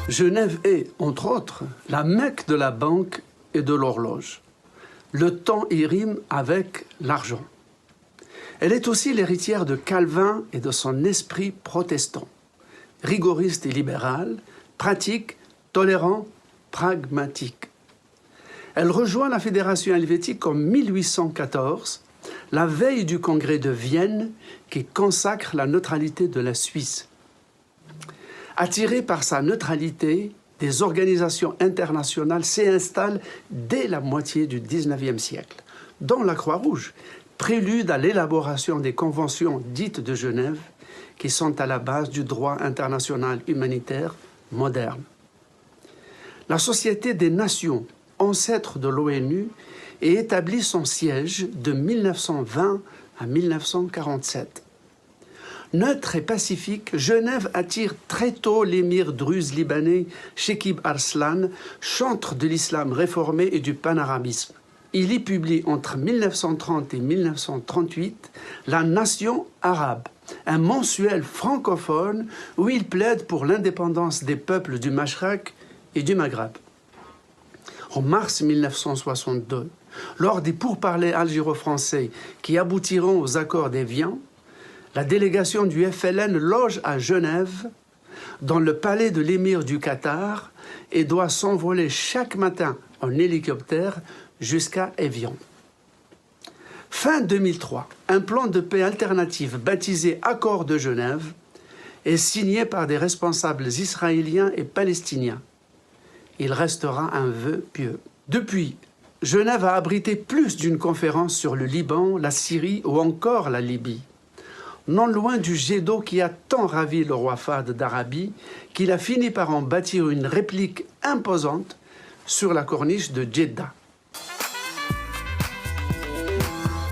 Genève est, entre autres, la Mecque de la banque et de l'horloge. Le temps y rime avec l'argent. Elle est aussi l'héritière de Calvin et de son esprit protestant. Rigoriste et libéral, pratique, tolérant, pragmatique. Elle rejoint la Fédération helvétique en 1814, la veille du congrès de Vienne qui consacre la neutralité de la Suisse. Attirée par sa neutralité, des organisations internationales s'installent dès la moitié du XIXe siècle, dont la Croix-Rouge, prélude à l'élaboration des conventions dites de Genève, qui sont à la base du droit international humanitaire moderne. La Société des Nations, ancêtre de l'ONU, et établit son siège de 1920 à 1947. Neutre et pacifique, Genève attire très tôt l'émir druze libanais Chekib Arslan, chantre de l'islam réformé et du panarabisme. Il y publie entre 1930 et 1938 La Nation arabe, un mensuel francophone où il plaide pour l'indépendance des peuples du Mashrek et du Maghreb. En mars 1962, lors des pourparlers algéro-français qui aboutiront aux accords d'Évian, la délégation du FLN loge à Genève, dans le palais de l'émir du Qatar, et doit s'envoler chaque matin en hélicoptère jusqu'à Évian. Fin 2003, un plan de paix alternatif baptisé Accord de Genève est signé par des responsables israéliens et palestiniens. Il restera un vœu pieux. Depuis, Genève a abrité plus d'une conférence sur le Liban, la Syrie ou encore la Libye. Non loin du jet d'eau qui a tant ravi le roi Fahd d'Arabie qu'il a fini par en bâtir une réplique imposante sur la corniche de Djeddah.